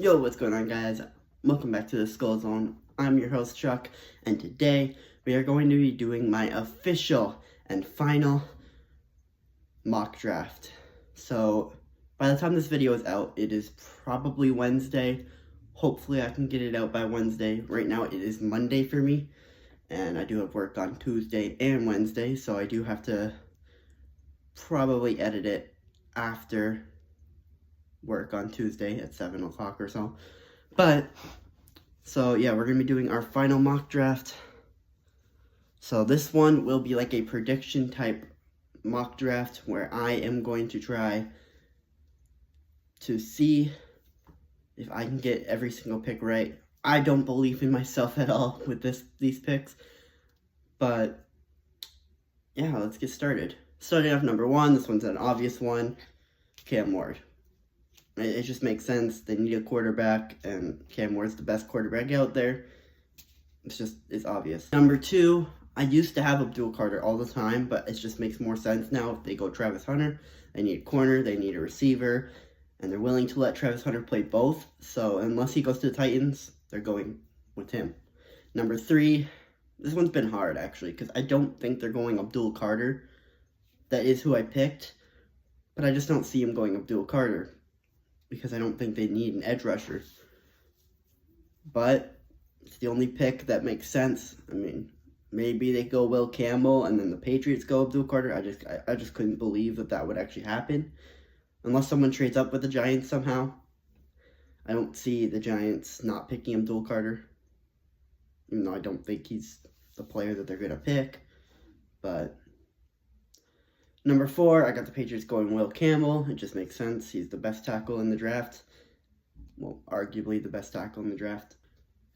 Yo, what's going on, guys? Welcome back to the Skull Zone. I'm your host, Chuck, and today we are going to be doing my official and final mock draft. So, by the time this video is out, it is probably Wednesday. Hopefully, I can get it out by Wednesday. Right now, it is Monday for me, and I do have work on Tuesday and Wednesday, so I do have to probably edit it after work on Tuesday at 7 o'clock or so. But, so yeah, we're going to be doing our final mock draft. So this one will be like a prediction type mock draft where I am going to try to see if I can get every single pick right. I don't believe in myself at all with these picks. But, yeah, let's get started. Starting off number 1, this one's an obvious one, Cam Ward. It just makes sense. They need a quarterback, and Cam Ward's the best quarterback out there. It's obvious. Number 2, I used to have Abdul Carter all the time, but it just makes more sense now if they go Travis Hunter. They need a corner, they need a receiver, and they're willing to let Travis Hunter play both. So unless he goes to the Titans, they're going with him. Number 3, this one's been hard, actually, because I don't think they're going Abdul Carter. That is who I picked, but I just don't see him going Abdul Carter, because I don't think they need an edge rusher. But it's the only pick that makes sense. I mean, maybe they go Will Campbell and then the Patriots go Abdul Carter. I just couldn't believe that would actually happen. Unless someone trades up with the Giants somehow. I don't see the Giants not picking Abdul Carter. Even though I don't think he's the player that they're going to pick. But number 4, I got the Patriots going Will Campbell. It just makes sense. He's the best tackle in the draft. Well, arguably the best tackle in the draft.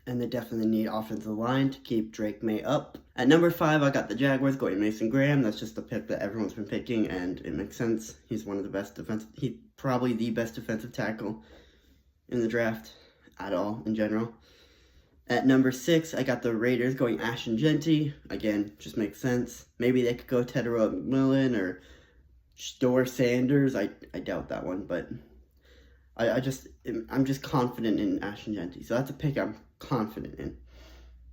And they definitely need offensive line to keep Drake May up. At number 5, I got the Jaguars going Mason Graham. That's just the pick that everyone's been picking, and it makes sense. He's one of the best he's probably the best defensive tackle in the draft at all, in general. At number 6, I got the Raiders going Ashton Genty. Again, just makes sense. Maybe they could go Tedero McMillan or Shador Sanders. I doubt that one, but I'm just confident in Ashton Genty. So that's a pick I'm confident in.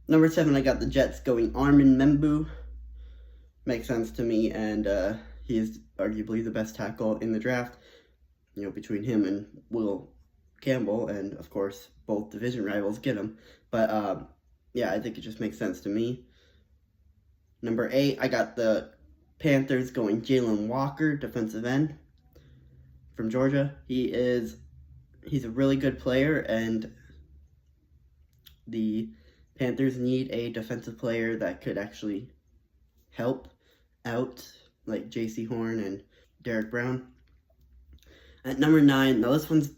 Number 7, I got the Jets going Armin Membu. Makes sense to me, and he is arguably the best tackle in the draft. You know, between him and Will Campbell, and of course both division rivals get him. But yeah, I think it just makes sense to me. Number 8, I got the Panthers going Jalen Walker, defensive end from Georgia. He's a really good player, and the Panthers need a defensive player that could actually help out, like J.C. Horn and Derek Brown. At number 9, now this one's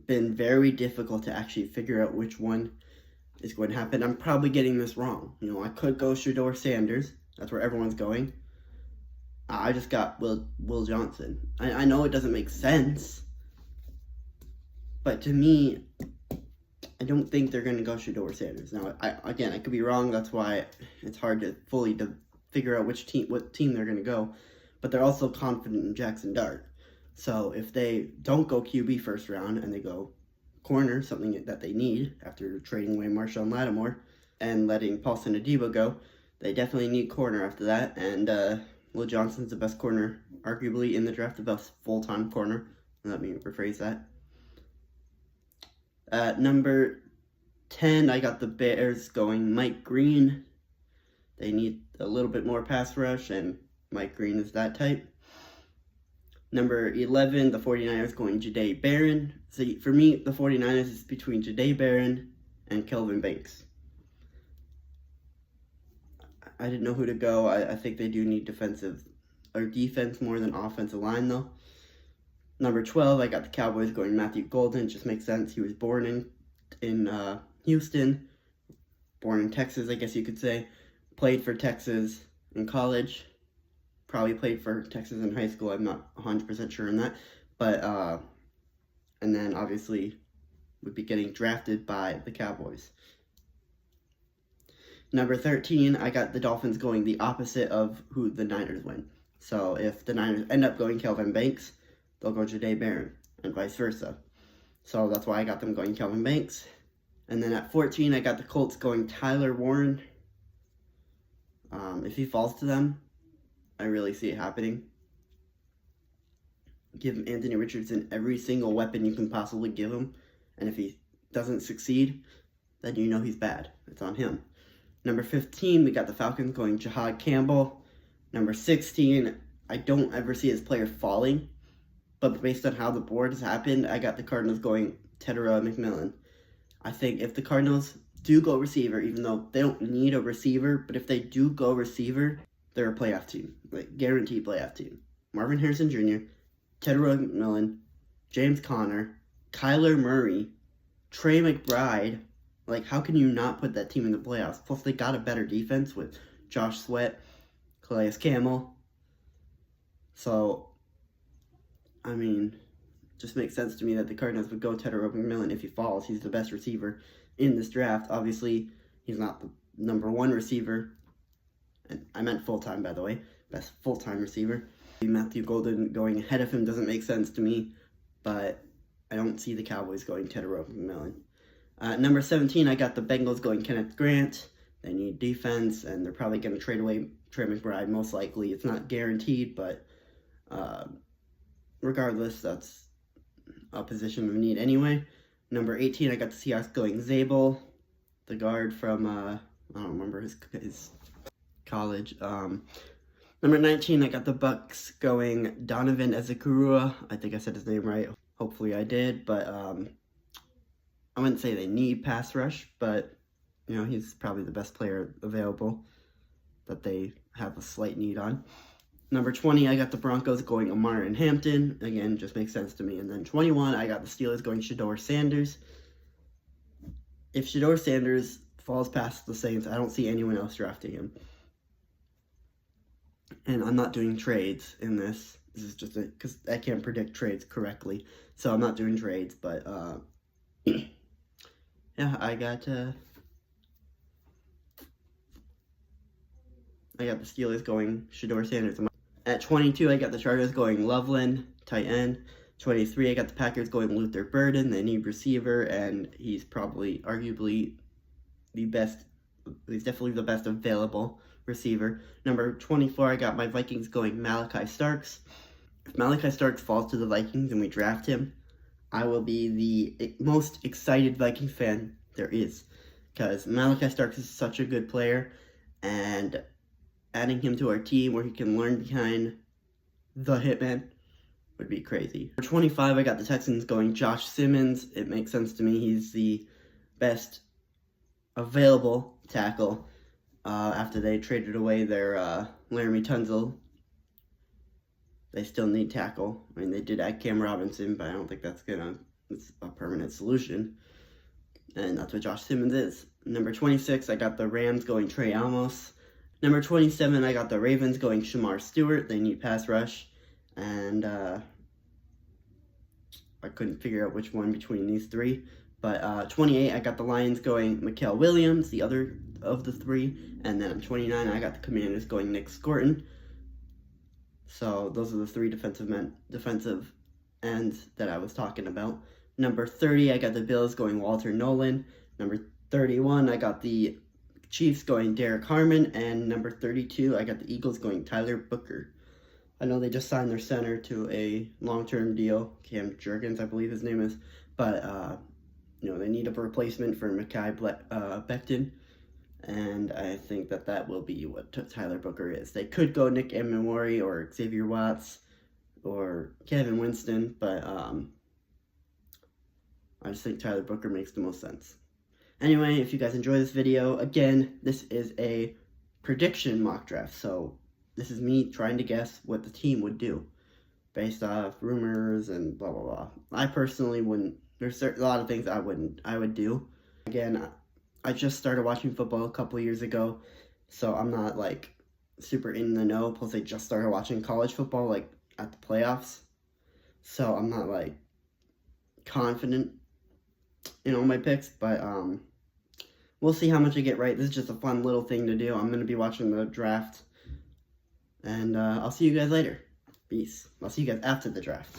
been very difficult to actually figure out which one is going to happen. I'm probably getting this wrong. You know, I could go Shador Sanders. That's where everyone's going. I just got Will Johnson. I know it doesn't make sense, but to me, I don't think they're going to go Shador Sanders. Now, I could be wrong. That's why it's hard to fully figure out what team they're going to go. But they're also confident in Jackson Dart. So if they don't go QB first round and they go corner, something that they need after trading away Marshawn Lattimore and letting Paulson Adebo go, they definitely need corner after that. And Will Johnson's the best corner, arguably, in the draft, the best full-time corner. Let me rephrase that. At number 10, I got the Bears going Mike Green. They need a little bit more pass rush, and Mike Green is that type. Number 11, the 49ers going Jahdae Barron. So for me, the 49ers is between Jahdae Barron and Kelvin Banks. I didn't know who to go. I think they do need defense more than offensive line, though. Number 12, I got the Cowboys going Matthew Golden. It just makes sense. He was born in Houston, born in Texas, I guess you could say. Played for Texas in college. Probably played for Texas in high school. I'm not 100% sure on that. But, and then obviously would be getting drafted by the Cowboys. Number 13, I got the Dolphins going the opposite of who the Niners went. So if the Niners end up going Kelvin Banks, they'll go Jahdae Barron, and vice versa. So that's why I got them going Kelvin Banks. And then at 14, I got the Colts going Tyler Warren. If he falls to them, I really see it happening. Give Anthony Richardson every single weapon you can possibly give him. And if he doesn't succeed, then you know he's bad. It's on him. Number 15, we got the Falcons going Jahad Campbell. Number 16, I don't ever see his player falling. But based on how the board has happened, I got the Cardinals going Tedera McMillan. I think if the Cardinals do go receiver, even though they don't need a receiver, but if they do go receiver, they're a playoff team. Like, guaranteed playoff team. Marvin Harrison Jr., Tedera McMillan, James Conner, Kyler Murray, Trey McBride. Like, how can you not put that team in the playoffs? Plus, they got a better defense with Josh Sweat, Calais Campbell. So, I mean, just makes sense to me that the Cardinals would go Tedera McMillan if he falls. He's the best receiver in this draft. Obviously, he's not the number one receiver. And I meant full-time, by the way. Best full-time receiver. Matthew Golden going ahead of him doesn't make sense to me, but I don't see the Cowboys going Tedera McMillan. Number 17, I got the Bengals going Kenneth Grant. They need defense, and they're probably going to trade away Trey McBride, most likely. It's not guaranteed, but regardless, that's a position we need anyway. Number 18, I got the Seahawks going Zabel, the guard from, I don't remember his college. Number 19, I got the Bucks going Donovan Ezekurua. I think I said his name right. Hopefully I did, but I wouldn't say they need pass rush, but, you know, he's probably the best player available that they have a slight need on. Number 20, I got the Broncos going Amar and Hampton. Again, just makes sense to me. And then 21, I got the Steelers going Shedeur Sanders. If Shedeur Sanders falls past the Saints, I don't see anyone else drafting him. And I'm not doing trades in this. This is just because I can't predict trades correctly. So I'm not doing trades, but yeah, I got the Steelers going Shedeur Sanders. At 22, I got the Chargers going Loveland, tight end. 23, I got the Packers going Luther Burden. They need receiver, and he's probably, arguably, the best. He's definitely the best available receiver. Number 24, I got my Vikings going Malachi Starks. If Malachi Starks falls to the Vikings and we draft him, I will be the most excited Vikings fan there is. Because Malachi Starks is such a good player, and adding him to our team where he can learn behind the hitman would be crazy. For 25, I got the Texans going Josh Simmons. It makes sense to me. He's the best available tackle after they traded away their Laramie Tunsil. They still need tackle. I mean, they did add Cam Robinson, but I don't think it's a permanent solution. And that's what Josh Simmons is. Number 26, I got the Rams going Trey Amos. Number 27, I got the Ravens going Shamar Stewart. They need pass rush. And I couldn't figure out which one between these three. But 28, I got the Lions going Mikael Williams, the other of the three. And then at 29, I got the Commanders going Nick Scorton. So those are the three defensive ends that I was talking about. Number 30, I got the Bills going Walter Nolan. Number 31, I got the Chiefs going Derek Harmon. And number 32, I got the Eagles going Tyler Booker. I know they just signed their center to a long-term deal. Cam Jurgens, I believe his name is. But, you know, they need a replacement for Mekhi Becton. And I think that will be what Tyler Booker is. They could go Nick Emmanwori or Xavier Watts or Kevin Winston. But I just think Tyler Booker makes the most sense. Anyway, if you guys enjoy this video, again, this is a prediction mock draft. So this is me trying to guess what the team would do based off rumors and blah, blah, blah. I personally wouldn't. There's a lot of things I would do. Again, I just started watching football a couple years ago, so I'm not, like, super in the know. Plus, I just started watching college football, like, at the playoffs. So I'm not, like, confident in all my picks, but we'll see how much I get right. This is just a fun little thing to do. I'm going to be watching the draft, and I'll see you guys later. Peace. I'll see you guys after the draft.